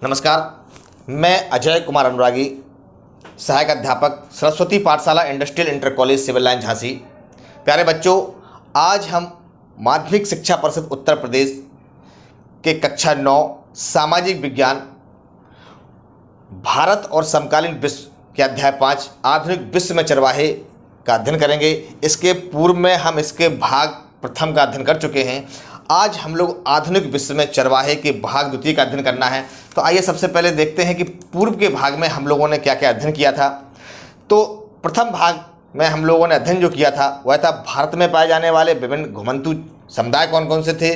नमस्कार, मैं अजय कुमार अनुरागी, सहायक अध्यापक, Saraswati Pathshala industrial inter college civil line Jhansi. प्यारे बच्चों, आज हम माध्यमिक शिक्षा परिषद उत्तर प्रदेश के कक्षा 9 सामाजिक विज्ञान भारत और समकालीन विश्व के अध्याय 5 आधुनिक विश्व में चरवाहे का अध्ययन करेंगे। इसके पूर्व में हम इसके भाग प्रथम का अध्ययन कर चुके हैं। आज हम लोग आधुनिक विश्व में चरवाहे के भाग द्वितीय का अध्ययन करना है। तो आइए सबसे पहले देखते हैं कि पूर्व के भाग में हम लोगों ने क्या क्या अध्ययन किया था। तो प्रथम भाग में हम लोगों ने अध्ययन जो किया था वह था भारत में पाए जाने वाले विभिन्न घुमंतू समुदाय कौन कौन से थे,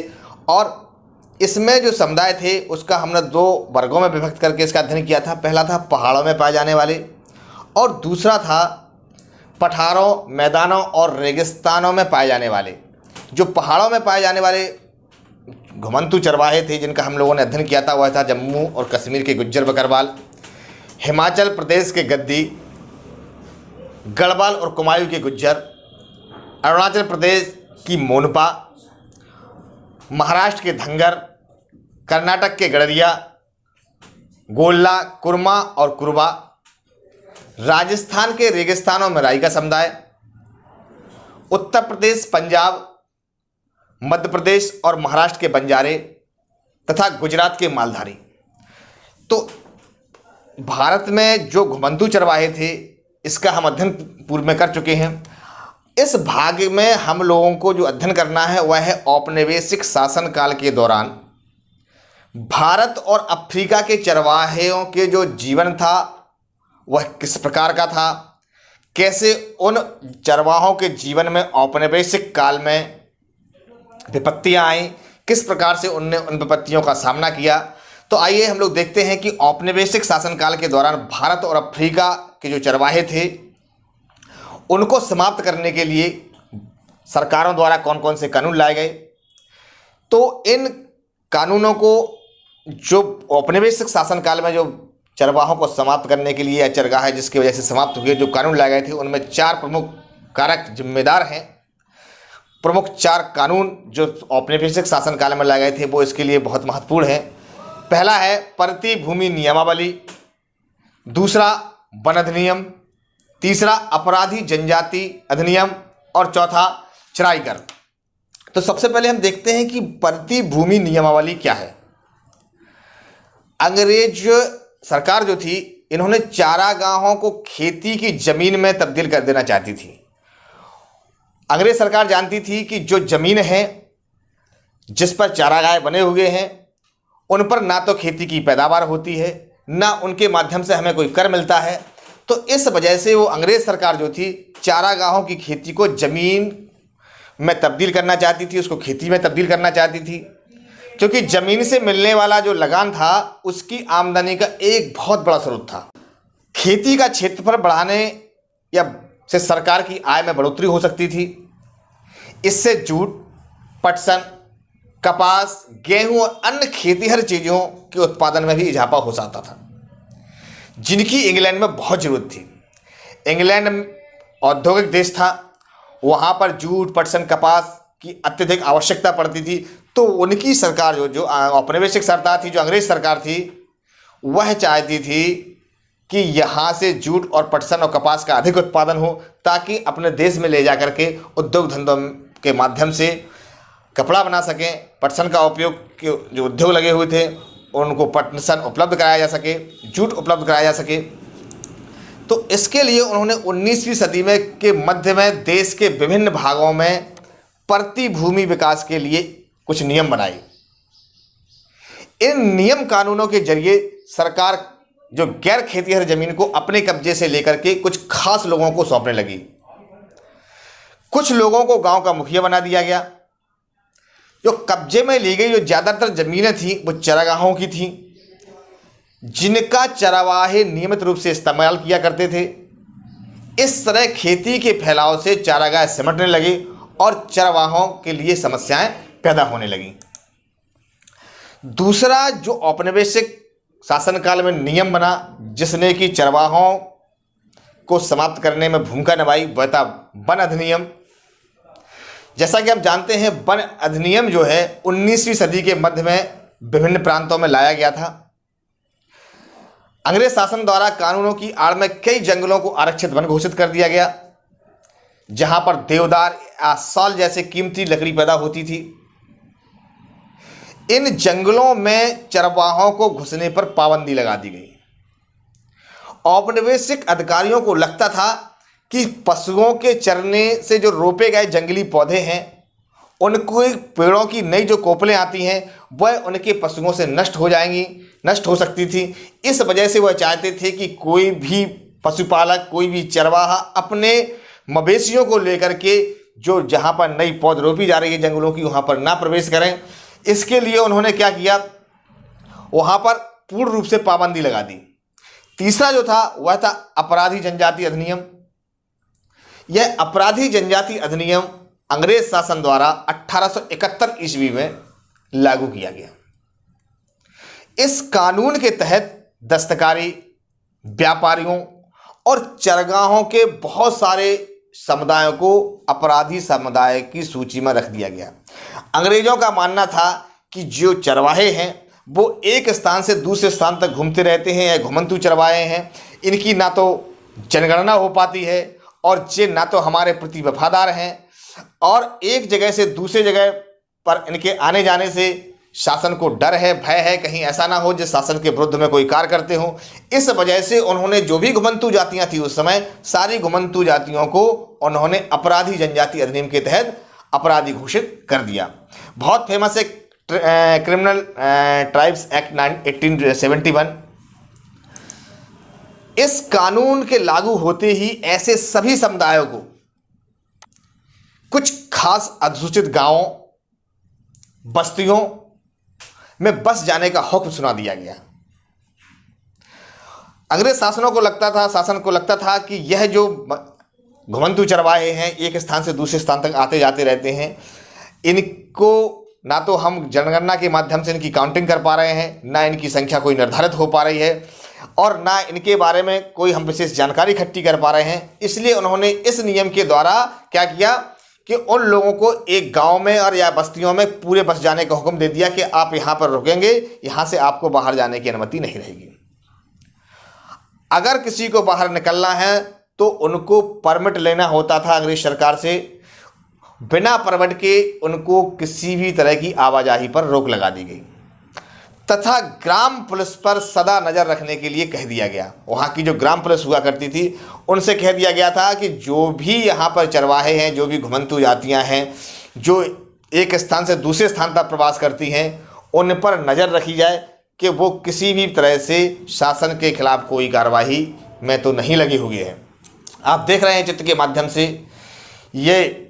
और इसमें जो समुदाय थे उसका हमने 2 वर्गों में विभक्त करके इसका अध्ययन किया था। पहला था पहाड़ों में पाए जाने वाले और दूसरा था पठारों, मैदानों और रेगिस्तानों में पाए जाने वाले। जो पहाड़ों में पाए जाने वाले घुमंतू चरवाहे थे जिनका हम लोगों ने अध्ययन किया था वह था जम्मू और कश्मीर के गुज्जर बकरवाल, हिमाचल प्रदेश के गद्दी, गढ़वाल और कुमायूं के गुज्जर, अरुणाचल प्रदेश की मोनपा, महाराष्ट्र के धंगर, कर्नाटक के गड़रिया, गोल्ला, कुरमा और कुरबा, राजस्थान के रेगिस्तानों में राई का समुदाय, उत्तर प्रदेश, पंजाब, मध्य प्रदेश और महाराष्ट्र के बंजारे तथा गुजरात के मालधारी। तो भारत में जो घुमंतू चरवाहे थे इसका हम अध्ययन पूर्व में कर चुके हैं। इस भाग में हम लोगों को जो अध्ययन करना है वह है औपनिवेशिक शासनकाल के दौरान भारत और अफ्रीका के चरवाहेों के जो जीवन था वह किस प्रकार का था, कैसे उन चरवाहों के जीवन में औपनिवेशिक काल में विपत्तियां आई, किस प्रकार से उनने उन विपत्तियों का सामना किया। तो आइए हम लोग देखते हैं कि औपनिवेशिक शासनकाल के दौरान भारत और अफ्रीका के जो चरवाहे थे उनको समाप्त करने के लिए सरकारों द्वारा कौन कौन से कानून लाए गए। तो इन कानूनों को जो औपनिवेशिक शासनकाल में जो चरवाहों को समाप्त करने के लिए या चरगाह है जिसकी वजह से समाप्त हुए जो कानून लाए गए थे उनमें 4 प्रमुख कारक जिम्मेदार हैं। प्रमुख 4 कानून जो औपनिवेशिक शासनकाल में लाए गए थे वो इसके लिए बहुत महत्वपूर्ण है। पहला है परती भूमि नियमावली, दूसरा वन अधिनियम, तीसरा अपराधी जनजाति अधिनियम और चौथा चराई कर। तो सबसे पहले हम देखते हैं कि परती भूमि नियमावली क्या है। अंग्रेज सरकार जो थी इन्होंने चारागाहों को खेती की जमीन में तब्दील कर देना चाहती थी। अंग्रेज सरकार जानती थी कि जो ज़मीन है जिस पर चारागाह बने हुए हैं उन पर ना तो खेती की पैदावार होती है ना उनके माध्यम से हमें कोई कर मिलता है। तो इस वजह से वो अंग्रेज सरकार जो थी चारागाहों की खेती को ज़मीन में तब्दील करना चाहती थी, उसको खेती में तब्दील करना चाहती थी, क्योंकि ज़मीन से मिलने वाला जो लगान था उसकी आमदनी का एक बहुत बड़ा स्रोत था। खेती का क्षेत्रफल बढ़ाने या से सरकार की आय में बढ़ोतरी हो सकती थी। इससे जूट, पटसन, कपास, गेहूं और अन्य खेतीहर चीज़ों के उत्पादन में भी इजाफा हो सकता था जिनकी इंग्लैंड में बहुत ज़रूरत थी। इंग्लैंड औद्योगिक देश था, वहाँ पर जूट, पटसन, कपास की अत्यधिक आवश्यकता पड़ती थी। तो उनकी सरकार जो औपनिवेशिक सरकार थी, जो अंग्रेज सरकार थी, वह चाहती थी कि यहाँ से जूट और पटसन और कपास का अधिक उत्पादन हो ताकि अपने देश में ले जा करके उद्योग धंधों के माध्यम से कपड़ा बना सकें। पटसन का उपयोग के जो उद्योग लगे हुए थे उनको पटसन उपलब्ध कराया जा सके, जूट उपलब्ध कराया जा सके। तो इसके लिए उन्होंने 19वीं सदी में के मध्य में देश के विभिन्न भागों में परती भूमि विकास के लिए कुछ नियम बनाए। इन नियम कानूनों के जरिए सरकार जो गैर खेतीहर जमीन को अपने कब्जे से लेकर के कुछ खास लोगों को सौंपने लगी। कुछ लोगों को गांव का मुखिया बना दिया गया। जो कब्जे में ली गई जो ज़्यादातर ज़मीनें थीं वो चरागाहों की थीं जिनका चरवाहे नियमित रूप से इस्तेमाल किया करते थे। इस तरह खेती के फैलाव से चारागाह सिमटने लगे और चरवाहों के लिए समस्याएं पैदा होने लगीं। दूसरा जो औपनिवेशिक शासनकाल में नियम बना जिसने कि चरवाहों को समाप्त करने में भूमिका निभाई वह था वन अधिनियम। जैसा कि हम जानते हैं वन अधिनियम जो है 19वीं सदी के मध्य में विभिन्न प्रांतों में लाया गया था। अंग्रेज शासन द्वारा कानूनों की आड़ में कई जंगलों को आरक्षित वन घोषित कर दिया गया, जहां पर देवदार या साल जैसे कीमती लकड़ी पैदा होती थी। इन जंगलों में चरवाहों को घुसने पर पाबंदी लगा दी गई। औपनिवेशिक अधिकारियों को लगता था कि पशुओं के चरने से जो रोपे गए जंगली पौधे हैं, उनको पेड़ों की नई जो कोपलें आती हैं वह उनके पशुओं से नष्ट हो जाएंगी, नष्ट हो सकती थी। इस वजह से वह चाहते थे कि कोई भी पशुपालक, कोई भी चरवाहा अपने मवेशियों को लेकर के जो जहाँ पर नई पौध रोपी जा रही है जंगलों की, वहाँ पर ना प्रवेश करें। इसके लिए उन्होंने क्या किया, वहाँ पर पूर्ण रूप से पाबंदी लगा दी। तीसरा जो था वह था अपराधी जनजाति अधिनियम। यह अपराधी जनजाति अधिनियम अंग्रेज शासन द्वारा 1871 ईस्वी में लागू किया गया। इस कानून के तहत दस्तकारी, व्यापारियों और चरगाहों के बहुत सारे समुदायों को अपराधी समुदाय की सूची में रख दिया गया। अंग्रेजों का मानना था कि जो चरवाहे हैं वो एक स्थान से दूसरे स्थान तक घूमते रहते हैं या घुमंतू चरवाहे हैं, इनकी ना तो जनगणना हो पाती है और ये ना तो हमारे प्रति वफादार हैं, और एक जगह से दूसरे जगह पर इनके आने जाने से शासन को डर है, भय है, कहीं ऐसा ना हो जिस शासन के विरुद्ध में कोई कार्य करते हो। इस वजह से उन्होंने जो भी घुमंतू जातियां थी उस समय, सारी घुमंतू जातियों को उन्होंने अपराधी जनजाति अधिनियम के तहत अपराधी घोषित कर दिया। बहुत फेमस है क्रिमिनल ट्राइब्स एक्ट 1871। इस कानून के लागू होते ही ऐसे सभी समुदायों को कुछ खास अधिसूचित गांवों, बस्तियों में बस जाने का हुक्म सुना दिया गया। अंग्रेज शासन को लगता था कि यह जो घुमंतू चरवाहे हैं एक स्थान से दूसरे स्थान तक आते जाते रहते हैं, इनको ना तो हम जनगणना के माध्यम से इनकी काउंटिंग कर पा रहे हैं, ना इनकी संख्या कोई निर्धारित हो पा रही है, और ना इनके बारे में कोई हम विशेष जानकारी इकट्ठी कर पा रहे हैं। इसलिए उन्होंने इस नियम के द्वारा क्या किया कि उन लोगों को एक गांव में और या बस्तियों में पूरे बस जाने का हुक्म दे दिया कि आप यहां पर रुकेंगे, यहां से आपको बाहर जाने की अनुमति नहीं रहेगी। अगर किसी को बाहर निकलना है तो उनको परमिट लेना होता था अंग्रेज सरकार से। बिना परमिट के उनको किसी भी तरह की आवाजाही पर रोक लगा दी गई तथा ग्राम पुलिस पर सदा नज़र रखने के लिए कह दिया गया। वहाँ की जो ग्राम पुलिस हुआ करती थी उनसे कह दिया गया था कि जो भी यहाँ पर चरवाहे हैं, जो भी घुमंतू जातियाँ हैं, जो एक स्थान से दूसरे स्थान तक प्रवास करती हैं, उन पर नज़र रखी जाए कि वो किसी भी तरह से शासन के खिलाफ कोई कार्रवाई में तो नहीं लगी हुई है। आप देख रहे हैं चित्र के माध्यम से, ये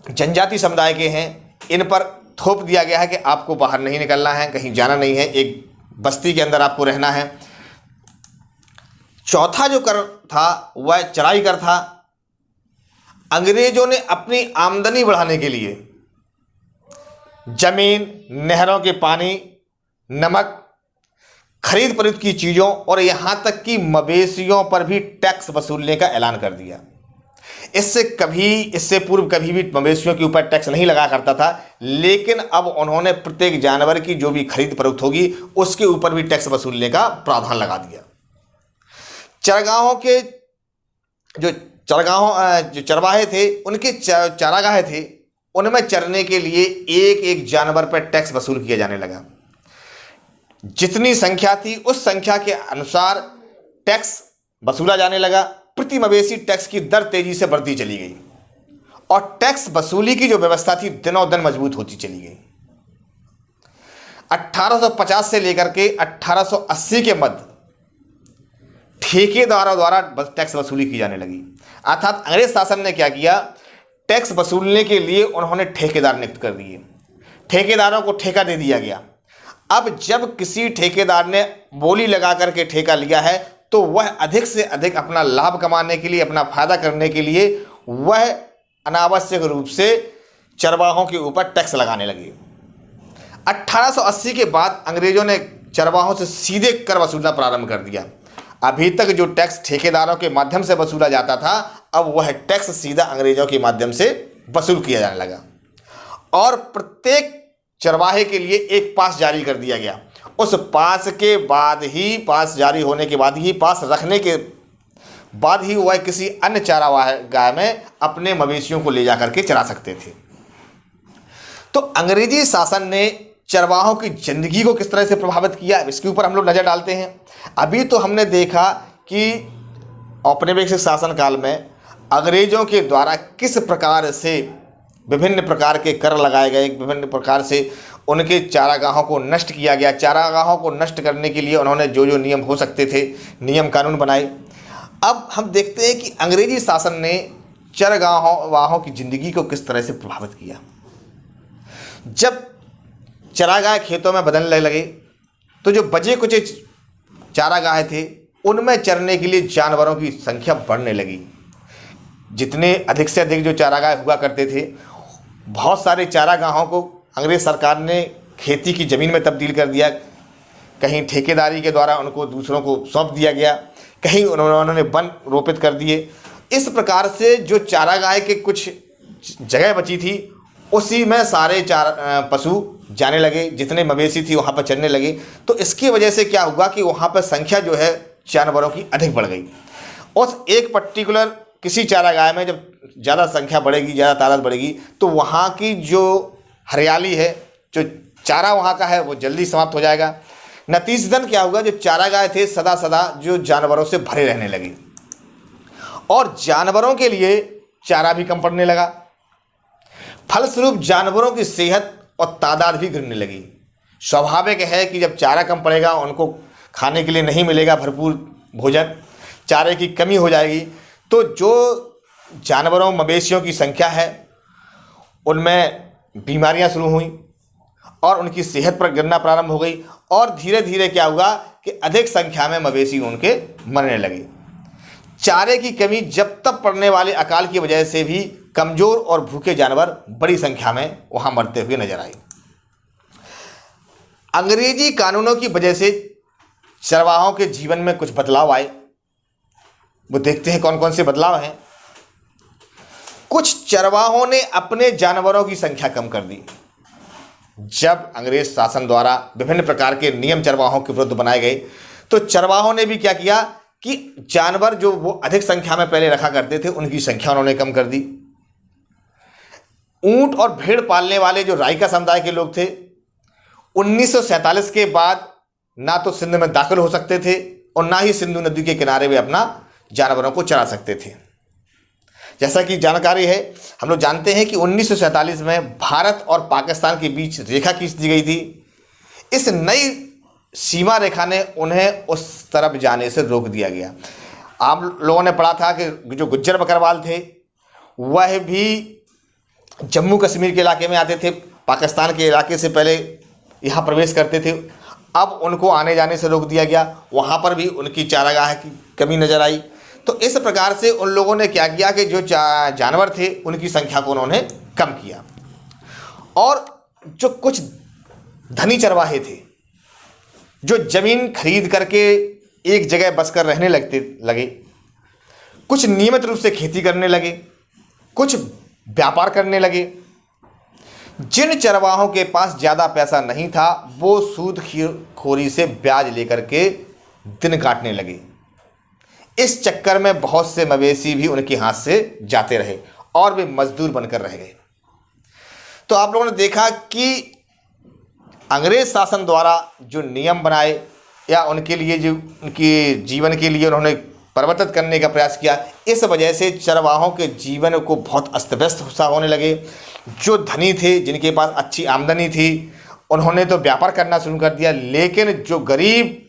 जनजाति समुदाय के हैं, इन पर थोप दिया गया है कि आपको बाहर नहीं निकलना है, कहीं जाना नहीं है, एक बस्ती के अंदर आपको रहना है। चौथा जो कर था वह चराई कर था। अंग्रेजों ने अपनी आमदनी बढ़ाने के लिए जमीन, नहरों के पानी, नमक, खरीद फरोख्त की चीज़ों और यहाँ तक कि मवेशियों पर भी टैक्स वसूलने का ऐलान कर दिया। इससे पूर्व कभी भी मवेशियों के ऊपर टैक्स नहीं लगा करता था, लेकिन अब उन्होंने प्रत्येक जानवर की जो भी खरीद फरोख्त होगी उसके ऊपर भी टैक्स वसूलने का प्रावधान लगा दिया। चरगाहों के जो चरवाहे थे, उनके चारागाह थे, उनमें चरने के लिए एक एक जानवर पर टैक्स वसूल किया जाने लगा। जितनी संख्या थी उस संख्या के अनुसार टैक्स वसूला जाने लगा। प्रति मवेशी टैक्स की दर तेजी से बढ़ती चली गई और टैक्स वसूली की जो व्यवस्था थी दिनों दिन मजबूत होती चली गई। 1850 से लेकर के 1880 के मध्य ठेकेदारों द्वारा टैक्स वसूली की जाने लगी। अर्थात अंग्रेज शासन ने क्या किया, टैक्स वसूलने के लिए उन्होंने ठेकेदार नियुक्त कर दिए, ठेकेदारों को ठेका दे दिया गया। अब जब किसी ठेकेदार ने बोली लगा करके ठेका लिया है तो वह अधिक से अधिक अपना लाभ कमाने के लिए, अपना फायदा करने के लिए वह अनावश्यक रूप से चरवाहों के ऊपर टैक्स लगाने लगे। 1880 के बाद अंग्रेजों ने चरवाहों से सीधे कर वसूलना प्रारंभ कर दिया। अभी तक जो टैक्स ठेकेदारों के माध्यम से वसूला जाता था, अब वह टैक्स सीधा अंग्रेजों के माध्यम से वसूल किया जाने लगा और प्रत्येक चरवाहे के लिए एक पास जारी कर दिया गया उस पास के बाद ही, पास जारी होने के बाद ही, पास रखने के बाद ही वह किसी अन्य चारागाह में अपने मवेशियों को ले जाकर के चरा सकते थे। तो अंग्रेजी शासन ने चरवाहों की जिंदगी को किस तरह से प्रभावित किया, इसके ऊपर हम लोग नज़र डालते हैं। अभी तो हमने देखा कि औपनिवेशिक शासनकाल में अंग्रेजों के द्वारा किस प्रकार से विभिन्न प्रकार के कर लगाए गए, विभिन्न प्रकार से उनके चारागाहों को नष्ट किया गया। चारागाहों को नष्ट करने के लिए उन्होंने जो जो नियम हो सकते थे, नियम कानून बनाए। अब हम देखते हैं कि अंग्रेजी शासन ने चरगाहों की ज़िंदगी को किस तरह से प्रभावित किया। जब चारागाह खेतों में बदलने लगे तो जो बचे कुचे चारागाह थे उनमें चरने के लिए जानवरों की संख्या बढ़ने लगी। जितने अधिक से अधिक जो चारागाह हुआ करते थे, बहुत सारे चारागाहों को अंग्रेज सरकार ने खेती की ज़मीन में तब्दील कर दिया। कहीं ठेकेदारी के द्वारा उनको दूसरों को सौंप दिया गया, कहीं उन्होंने वन रोपित कर दिए। इस प्रकार से जो चारागाह के कुछ जगह बची थी उसी में सारे पशु जाने लगे, जितने मवेशी थी वहाँ पर चरने लगे। तो इसकी वजह से क्या हुआ कि वहाँ पर संख्या जो है जानवरों की अधिक बढ़ गई। उस एक पर्टिकुलर किसी चारागाह में जब ज़्यादा संख्या बढ़ेगी, ज़्यादा तादाद बढ़ेगी, तो वहाँ की जो हरियाली है, जो चारा वहाँ का है, वो जल्दी समाप्त हो जाएगा। नतीजतन क्या हुआ, जो चारागाह थे सदा सदा जो जानवरों से भरे रहने लगे और जानवरों के लिए चारा भी कम पड़ने लगा। फलस्वरूप जानवरों की सेहत और तादाद भी गिरने लगी। स्वाभाविक है कि जब चारा कम पड़ेगा, उनको खाने के लिए नहीं मिलेगा भरपूर भोजन, चारे की कमी हो जाएगी, तो जो जानवरों मवेशियों की संख्या है उनमें बीमारियां शुरू हुई और उनकी सेहत पर गिरना प्रारंभ हो गई। और धीरे धीरे क्या हुआ कि अधिक संख्या में मवेशी उनके मरने लगे। चारे की कमी जब तक पड़ने वाले अकाल की वजह से भी कमज़ोर और भूखे जानवर बड़ी संख्या में वहाँ मरते हुए नजर आए। अंग्रेजी कानूनों की वजह से चरवाहों के जीवन में कुछ बदलाव आए। वो देखते हैं कौन कौन से बदलाव हैं। कुछ चरवाहों ने अपने जानवरों की संख्या कम कर दी। जब अंग्रेज शासन द्वारा विभिन्न प्रकार के नियम चरवाहों के विरुद्ध बनाए गए, तो चरवाहों ने भी क्या किया कि जानवर जो वो अधिक संख्या में पहले रखा करते थे उनकी संख्या उन्होंने कम कर दी। ऊंट और भेड़ पालने वाले जो राइका समुदाय के लोग थे, 1947 के बाद ना तो सिंध में दाखिल हो सकते थे और ना ही सिंधु नदी के किनारे वे अपना जानवरों को चरा सकते थे। जैसा कि जानकारी है, हम लोग जानते हैं कि 1947 में भारत और पाकिस्तान के बीच रेखा खींच दी गई थी। इस नई सीमा रेखा ने उन्हें उस तरफ जाने से रोक दिया गया। आप लोगों ने पढ़ा था कि जो गुज्जर बकरवाल थे वह भी जम्मू कश्मीर के इलाके में आते थे, पाकिस्तान के इलाके से पहले यहाँ प्रवेश करते थे। अब उनको आने जाने से रोक दिया गया, वहाँ पर भी उनकी चारागाह की कमी नज़र आई। तो इस प्रकार से उन लोगों ने क्या किया कि जो जानवर थे उनकी संख्या को उन्होंने कम किया। और जो कुछ धनी चरवाहे थे जो ज़मीन खरीद करके एक जगह बसकर रहने लगे, कुछ नियमित रूप से खेती करने लगे, कुछ व्यापार करने लगे। जिन चरवाहों के पास ज़्यादा पैसा नहीं था वो सूद खोरी से ब्याज लेकर के दिन काटने लगे। इस चक्कर में बहुत से मवेशी भी उनके हाथ से जाते रहे और वे मजदूर बनकर रह गए। तो आप लोगों ने देखा कि अंग्रेज शासन द्वारा जो नियम बनाए या उनके लिए जो उनके जीवन के लिए उन्होंने परिवर्तित करने का प्रयास किया, इस वजह से चरवाहों के जीवन को बहुत अस्त व्यस्त सा होने लगे। जो धनी थे, जिनके पास अच्छी आमदनी थी, उन्होंने तो व्यापार करना शुरू कर दिया, लेकिन जो गरीब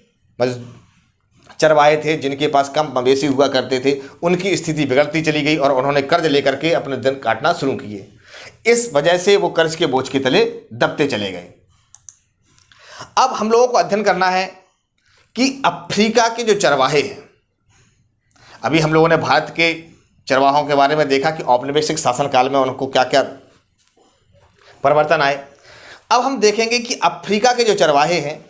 चरवाहे थे, जिनके पास कम मवेशी हुआ करते थे, उनकी स्थिति बिगड़ती चली गई और उन्होंने कर्ज लेकर के अपने दिन काटना शुरू किए। इस वजह से वो कर्ज के बोझ के तले दबते चले गए। अब हम लोगों को अध्ययन करना है कि अफ्रीका के जो चरवाहे हैं, अभी हम लोगों ने भारत के चरवाहों के बारे में देखा कि औपनिवेशिक शासनकाल में उनको क्या क्या परिवर्तन आए। अब हम देखेंगे कि अफ्रीका के जो चरवाहे हैं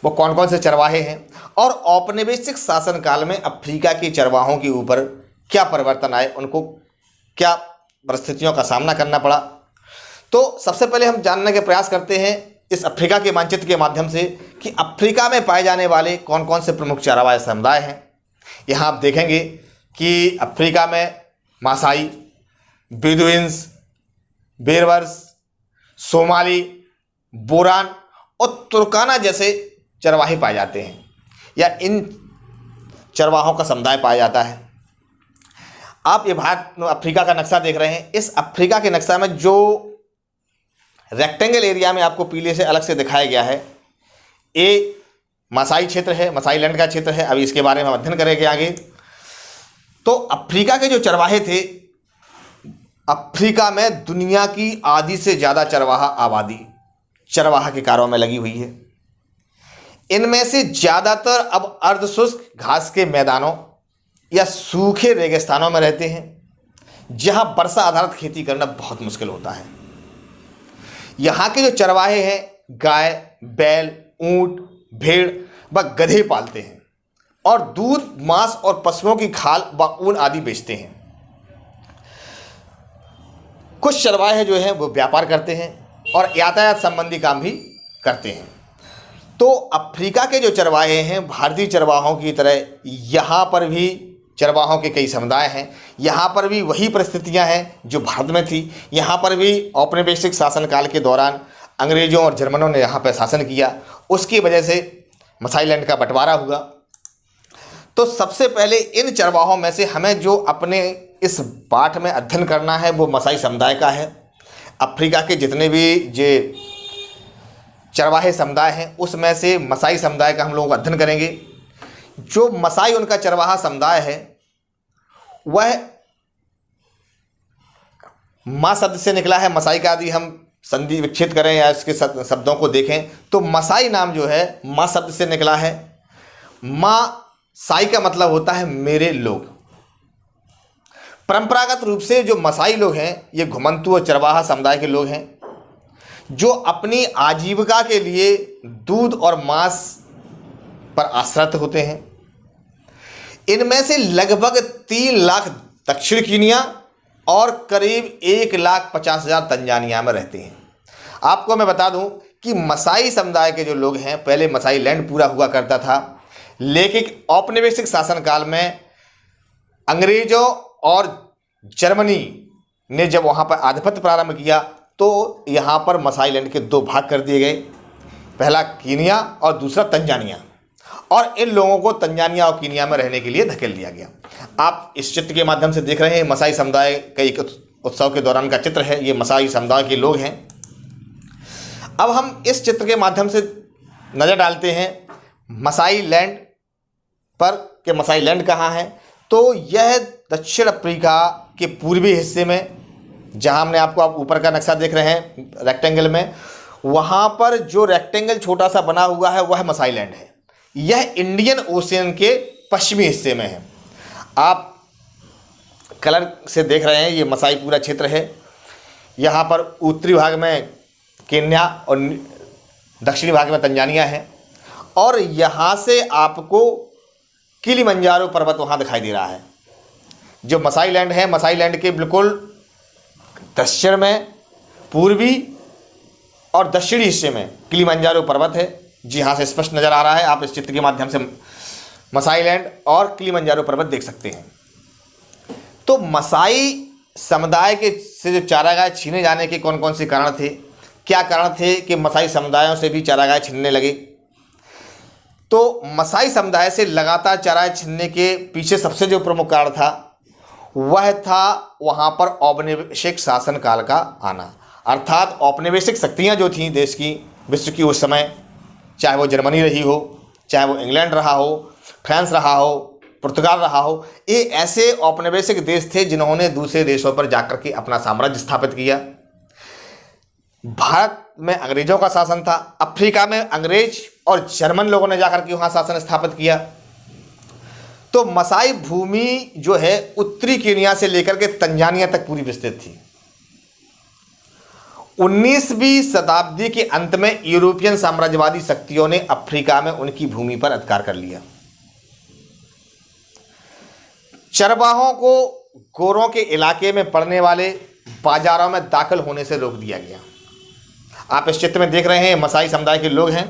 वो कौन कौन से चरवाहे हैं और औपनिवेशिक शासनकाल में अफ्रीका के चरवाहों के ऊपर क्या परिवर्तन आए, उनको क्या परिस्थितियों का सामना करना पड़ा। तो सबसे पहले हम जानने के प्रयास करते हैं इस अफ्रीका के मानचित्र के माध्यम से कि अफ्रीका में पाए जाने वाले कौन कौन से प्रमुख चरागाह समुदाय हैं। यहाँ आप देखेंगे कि अफ्रीका में मासाई, बेदुइन्स, बेरबर्स, सोमाली, बोरान और तुर्काना जैसे चरवाहे पाए जाते हैं, या इन चरवाहों का समुदाय पाया जाता है। आप ये भारत अफ्रीका का नक्शा देख रहे हैं। इस अफ्रीका के नक्शा में जो रेक्टेंगल एरिया में आपको पीले से अलग से दिखाया गया है, ये मसाई क्षेत्र है, मसाई लैंड का क्षेत्र है। अभी इसके बारे में अध्ययन करेंगे आगे। तो अफ्रीका के जो चरवाहे थे, अफ्रीका में दुनिया की आधी से ज़्यादा चरवाहा आबादी चरवाहा के कार्यों में लगी हुई है। इनमें से ज़्यादातर अब अर्धशुष्क घास के मैदानों या सूखे रेगिस्तानों में रहते हैं, जहां वर्षा आधारित खेती करना बहुत मुश्किल होता है। यहाँ के जो चरवाहे हैं गाय, बैल, ऊंट, भेड़ व गधे पालते हैं और दूध, मांस और पशुओं की खाल व ऊन आदि बेचते हैं। कुछ चरवाहे जो हैं वो व्यापार करते हैं और यातायात संबंधी काम भी करते हैं। तो अफ्रीका के जो चरवाहे हैं, भारतीय चरवाहों की तरह यहाँ पर भी चरवाहों के कई समुदाय हैं। यहाँ पर भी वही परिस्थितियाँ हैं जो भारत में थी। यहाँ पर भी औपनिवेशिक शासनकाल के दौरान अंग्रेज़ों और जर्मनों ने यहाँ पर शासन किया, उसकी वजह से मसाई लैंड का बंटवारा हुआ। तो सबसे पहले इन चरवाहों में से हमें जो अपने इस पाठ में अध्ययन करना है वो मसाई समुदाय का है। अफ्रीका के जितने भी जो चरवाहे समुदाय हैं उसमें से मसाई समुदाय का हम लोग अध्ययन करेंगे। जो मसाई उनका चरवाहा समुदाय है वह मा शब्द से निकला है। मसाई का यदि हम संधि विच्छेद करें या इसके शब्दों को देखें तो मसाई नाम जो है मा शब्द से निकला है। मा साई का मतलब होता है मेरे लोग। परंपरागत रूप से जो मसाई लोग हैं ये घुमंतू और चरवाहा समुदाय के लोग हैं जो अपनी आजीविका के लिए दूध और मांस पर आश्रित होते हैं। इनमें से लगभग 3 लाख दक्षिण कीनिया और करीब 1,50,000 तंजानिया में रहते हैं। आपको मैं बता दूं कि मसाई समुदाय के जो लोग हैं, पहले मसाई लैंड पूरा हुआ करता था, लेकिन औपनिवेशिक शासनकाल में अंग्रेजों और जर्मनी ने जब वहाँ पर आधिपत्य प्रारंभ किया तो यहाँ पर मसाई लैंड के 2 भाग कर दिए गए, पहला कीनिया और दूसरा तंजानिया, और इन लोगों को तंजानिया और कीनिया में रहने के लिए धकेल दिया गया। आप इस चित्र के माध्यम से देख रहे हैं मसाई समुदाय का एक उत्सव के दौरान का चित्र है। ये मसाई समुदाय के लोग हैं। अब हम इस चित्र के माध्यम से नज़र डालते हैं मसाई लैंड पर कि मसाई लैंड कहाँ है। तो यह दक्षिण अफ्रीका के पूर्वी हिस्से में, जहाँ हमने आपको आप ऊपर का नक्शा देख रहे हैं रेक्टेंगल में, वहाँ पर जो रेक्टेंगल छोटा सा बना हुआ है वह मसाई लैंड है। यह इंडियन ओशियन के पश्चिमी हिस्से में है। आप कलर से देख रहे हैं ये मसाई पूरा क्षेत्र है। यहाँ पर उत्तरी भाग में केन्या और दक्षिणी भाग में तंजानिया है, और यहाँ से आपको किलिमंजारो पर्वत वहाँ दिखाई दे रहा है। जो मसाई लैंड है, मसाई लैंड के बिल्कुल दक्षिण में, पूर्वी और दक्षिणी हिस्से में किलिमंजारो पर्वत है, जी हाँ से स्पष्ट नज़र आ रहा है। आप इस चित्र के माध्यम से मसाई लैंड और किलिमंजारो पर्वत देख सकते हैं। तो मसाई समुदाय के से जो चारागाह छीने जाने के कौन कौन से कारण थे, क्या कारण थे कि मसाई समुदायों से भी चारागाह छीनने लगे। तो मसाई समुदाय से लगातार चारागाह छीनने के पीछे सबसे जो प्रमुख कारण था वह था वहाँ पर औपनिवेशिक शासन काल का आना। अर्थात औपनिवेशिक शक्तियाँ जो थीं देश की, विश्व की उस समय, चाहे वो जर्मनी रही हो, चाहे वो इंग्लैंड रहा हो, फ्रांस रहा हो, पुर्तगाल रहा हो, ये ऐसे औपनिवेशिक देश थे जिन्होंने दूसरे देशों पर जाकर के अपना साम्राज्य स्थापित किया। भारत में अंग्रेज़ों का शासन था, अफ्रीका में अंग्रेज और जर्मन लोगों ने जाकर के वहाँ शासन स्थापित किया। तो मसाई भूमि जो है उत्तरी केनिया से लेकर के तंजानिया तक पूरी विस्तृत थी। 19वीं शताब्दी के अंत में यूरोपियन साम्राज्यवादी शक्तियों ने अफ्रीका में उनकी भूमि पर अधिकार कर लिया। चरवाहों को गोरों के इलाके में पड़ने वाले बाजारों में दाखिल होने से रोक दिया गया। आप इस चित्र में देख रहे हैं मसाई समुदाय के लोग हैं।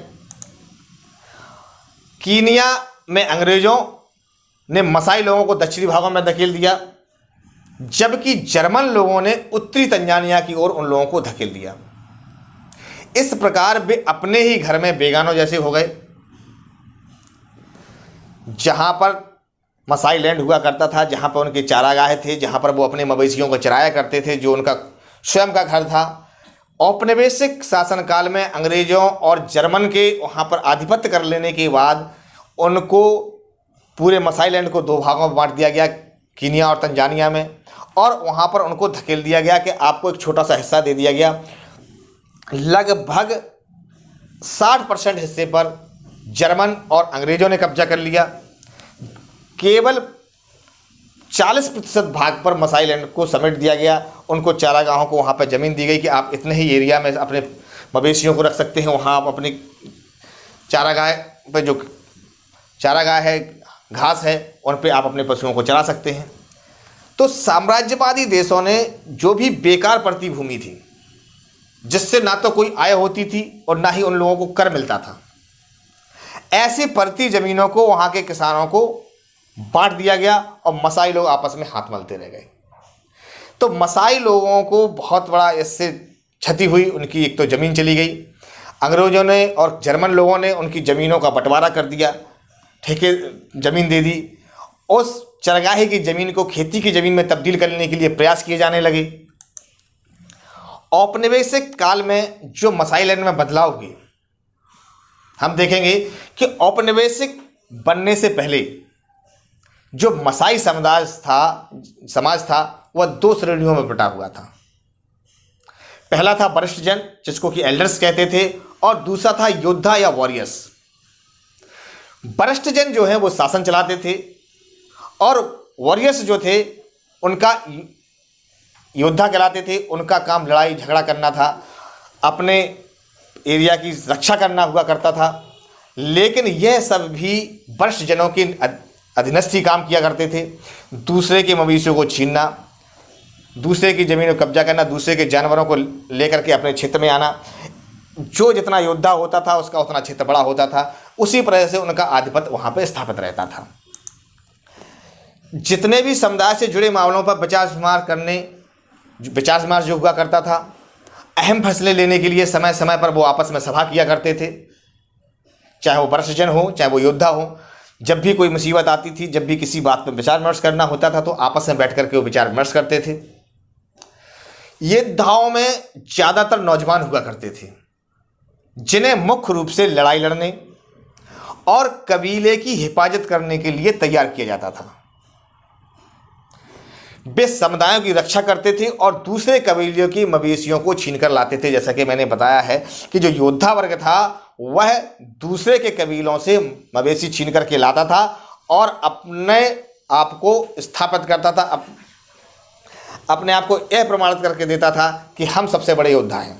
कीनिया में अंग्रेजों ने मसाई लोगों को दक्षिणी भागों में धकेल दिया, जबकि जर्मन लोगों ने उत्तरी तंजानिया की ओर उन लोगों को धकेल दिया। इस प्रकार वे अपने ही घर में बेगानों जैसे हो गए। जहां पर मसाई लैंड हुआ करता था, जहां पर उनके चारागाह थे, जहां पर वो अपने मवेशियों को चराया करते थे, जो उनका स्वयं का घर था, औपनिवेशिक शासनकाल में अंग्रेजों और जर्मन के वहाँ पर आधिपत्य कर लेने के बाद उनको पूरे मसाई लैंड को दो भागों में बांट दिया गया, कीनिया और तंजानिया में, और वहाँ पर उनको धकेल दिया गया कि आपको एक छोटा सा हिस्सा दे दिया गया। लगभग 60% हिस्से पर जर्मन और अंग्रेजों ने कब्जा कर लिया। केवल 40% भाग पर मसाई लैंड को समेट दिया गया। उनको चारागाहों को वहाँ पर ज़मीन दी गई कि आप इतने ही एरिया में अपने मवेशियों को रख सकते हैं, वहाँ आप अपने चारागाह पर जो चारागाह है, घास है, उन पे आप अपने पशुओं को चरा सकते हैं। तो साम्राज्यवादी देशों ने जो भी बेकार पड़ती भूमि थी, जिससे ना तो कोई आय होती थी और ना ही उन लोगों को कर मिलता था, ऐसी पड़ती ज़मीनों को वहाँ के किसानों को बांट दिया गया और मसाई लोग आपस में हाथ मलते रह गए। तो मसाई लोगों को बहुत बड़ा इससे क्षति हुई। उनकी एक तो ज़मीन चली गई, अंग्रेज़ों ने और जर्मन लोगों ने उनकी ज़मीनों का बंटवारा कर दिया, ठेके ज़मीन दे दी। उस चरगाहे की ज़मीन को खेती की ज़मीन में तब्दील करने के लिए प्रयास किए जाने लगे। औपनिवेशिक काल में जो मसाई लैंड में बदलाव हुए, हम देखेंगे कि औपनिवेशिक बनने से पहले जो मसाई समाज था वह दो श्रेणियों में बटा हुआ था। पहला था वरिष्ठ जन, जिसको कि एल्डर्स कहते थे, और दूसरा था योद्धा या वॉरियर्स। वरिष्ठ जन जो है वो शासन चलाते थे और वॉरियर्स जो थे उनका योद्धा कहलाते थे। उनका काम लड़ाई झगड़ा करना था, अपने एरिया की रक्षा करना हुआ करता था। लेकिन यह सब भी वरिष्ठ जनों के अधीनस्थ ही काम किया करते थे। दूसरे के मवेशियों को छीनना, दूसरे की ज़मीन को कब्जा करना, दूसरे के जानवरों को लेकर के अपने क्षेत्र में आना। जो जितना योद्धा होता था उसका उतना क्षेत्र बड़ा होता था। उसी तरह से उनका आधिपत्य वहाँ पर स्थापित रहता था। जितने भी समुदाय से जुड़े मामलों पर विचार विमर्श जो हुआ करता था, अहम फैसले लेने के लिए समय समय पर वो आपस में सभा किया करते थे, चाहे वो वरिष्ठ जन हो चाहे वो योद्धा हो। जब भी कोई मुसीबत आती थी, जब भी किसी बात पर विचार विमर्श करना होता था, तो आपस में बैठ करके वो विचार विमर्श करते थे। ये योद्धाओं में ज़्यादातर नौजवान हुआ करते थे, जिन्हें मुख्य रूप से लड़ाई लड़ने और कबीले की हिफाजत करने के लिए तैयार किया जाता था। वे समुदायों की रक्षा करते थे और दूसरे कबीलों की मवेशियों को छीनकर लाते थे। जैसा कि मैंने बताया है कि जो योद्धा वर्ग था वह दूसरे के कबीलों से मवेशी छीन करके लाता था और अपने आप को स्थापित करता था, अपने आप को यह प्रमाणित करके देता था कि हम सबसे बड़े योद्धा हैं।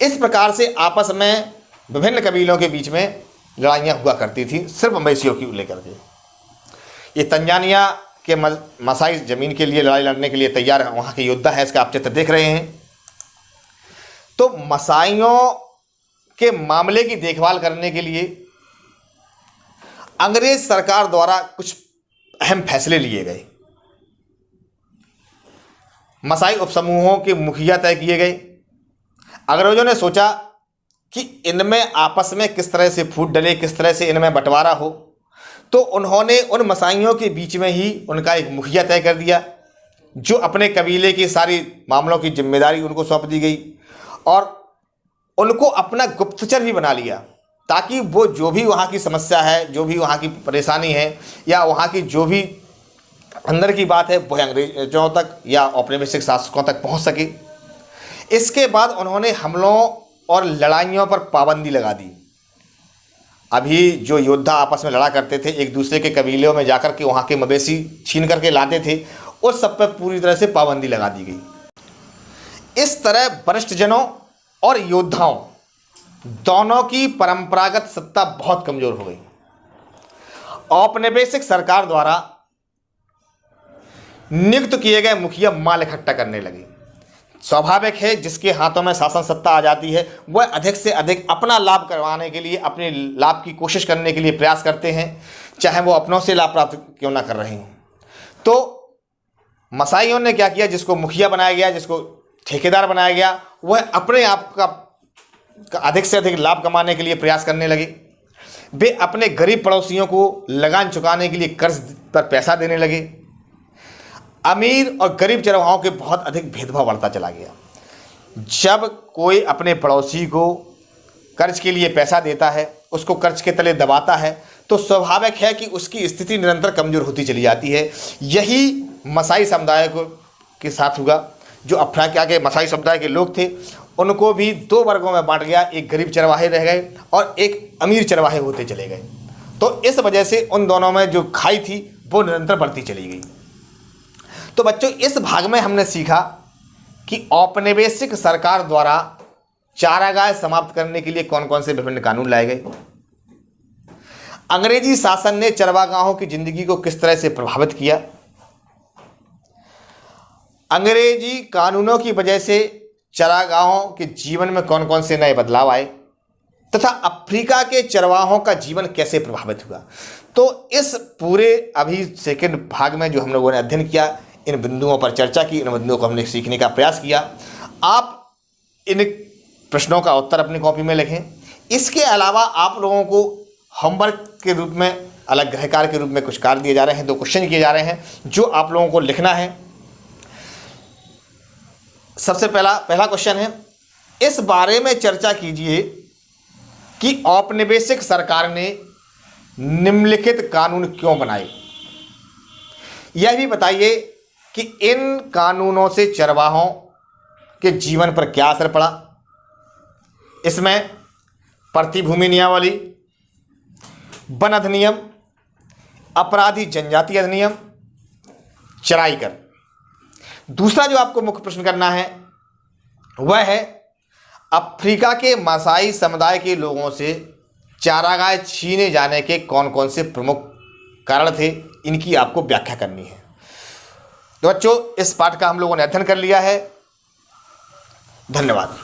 इस प्रकार से आपस में विभिन्न कबीलों के बीच में लड़ाइयाँ हुआ करती थी, सिर्फ मवेशियों की लेकर के। ये तंजानिया के मसाई ज़मीन के लिए लड़ाई लड़ने के लिए तैयार है, वहाँ के योद्धा है, इसका आप चित्र देख रहे हैं। तो मसाइयों के मामले की देखभाल करने के लिए अंग्रेज सरकार द्वारा कुछ अहम फैसले लिए गए। मसाई उपसमूहों के मुखिया तय किए गए। अंग्रेजों ने सोचा कि इनमें आपस में किस तरह से फूट डले, किस तरह से इनमें बंटवारा हो, तो उन्होंने उन मसाइयों के बीच में ही उनका एक मुखिया तय कर दिया, जो अपने कबीले की सारी मामलों की जिम्मेदारी उनको सौंप दी गई और उनको अपना गुप्तचर भी बना लिया, ताकि वो जो भी वहाँ की समस्या है, जो भी वहाँ की परेशानी है या वहाँ की जो भी अंदर की बात है, वह अंग्रेजों तक या औपनिवेशिक शासकों तक पहुँच सके। इसके बाद उन्होंने हमलों और लड़ाइयों पर पाबंदी लगा दी। अभी जो योद्धा आपस में लड़ा करते थे, एक दूसरे के कबीलों में जाकर के वहाँ के मवेशी छीन करके लाते थे, उस सब पर पूरी तरह से पाबंदी लगा दी गई। इस तरह वरिष्ठ जनों और योद्धाओं दोनों की परंपरागत सत्ता बहुत कमजोर हो गई। औपनिवेशिक सरकार द्वारा नियुक्त किए गए मुखिया माल इकट्ठा करने लगे, स्वाभाविक है, जिसके हाथों में शासन सत्ता आ जाती है वह अधिक से अधिक अपना लाभ करवाने के लिए, अपने लाभ की कोशिश करने के लिए प्रयास करते हैं, चाहे वो अपनों से लाभ प्राप्त क्यों ना कर रहे हों। तो मसाइयों ने क्या किया, जिसको मुखिया बनाया गया, जिसको ठेकेदार बनाया गया, वह अपने आप का अधिक से अधिक लाभ कमाने के लिए प्रयास करने लगे। वे अपने गरीब पड़ोसियों को लगान चुकाने के लिए कर्ज पर पैसा देने लगे। अमीर और गरीब चरवाहों के बहुत अधिक भेदभाव बढ़ता चला गया। जब कोई अपने पड़ोसी को कर्ज के लिए पैसा देता है, उसको कर्ज के तले दबाता है, तो स्वाभाविक है कि उसकी स्थिति निरंतर कमज़ोर होती चली जाती है। यही मसाई समुदाय के साथ हुआ। जो अफ्रीका के मसाई समुदाय के लोग थे, उनको भी दो वर्गों में बांट गया। एक गरीब चरवाहे रह गए और एक अमीर चरवाहे होते चले गए। तो इस वजह से उन दोनों में जो खाई थी वो निरंतर बढ़ती चली गई। तो बच्चों, इस भाग में हमने सीखा कि औपनिवेशिक सरकार द्वारा चारागाह समाप्त करने के लिए कौन कौन से विभिन्न कानून लाए गए, अंग्रेजी शासन ने चरवागाहों की जिंदगी को किस तरह से प्रभावित किया, अंग्रेजी कानूनों की वजह से चरागाहों के जीवन में कौन कौन से नए बदलाव आए, तथा अफ्रीका के चरवाहों का जीवन कैसे प्रभावित हुआ। तो इस पूरे अभी सेकंड भाग में जो हम लोगों ने अध्ययन किया, इन बिंदुओं पर चर्चा की, इन बिंदुओं को हमने सीखने का प्रयास किया। आप इन प्रश्नों का उत्तर अपनी कॉपी में लिखें। इसके अलावा आप लोगों को होमवर्क के रूप में, अलग गृह कार्य के रूप में कुछ कार्य दिए जा रहे हैं, 2 क्वेश्चन किए जा रहे हैं जो आप लोगों को लिखना है। सबसे पहला क्वेश्चन है, इस बारे में चर्चा कीजिए कि औपनिवेशिक सरकार ने निम्नलिखित कानून क्यों बनाए। यह भी बताइए कि इन कानूनों से चरवाहों के जीवन पर क्या असर पड़ा। इसमें प्रतिभूमि नियमावली, वन अधिनियम, अपराधी जनजाति अधिनियम, चराई कर। दूसरा जो आपको मुख्य प्रश्न करना है वह है, अफ्रीका के मसाई समुदाय के लोगों से चारागाह छीने जाने के कौन कौन से प्रमुख कारण थे, इनकी आपको व्याख्या करनी है। तो बच्चों, इस पाठ का हम लोगों ने अध्ययन कर लिया है। धन्यवाद।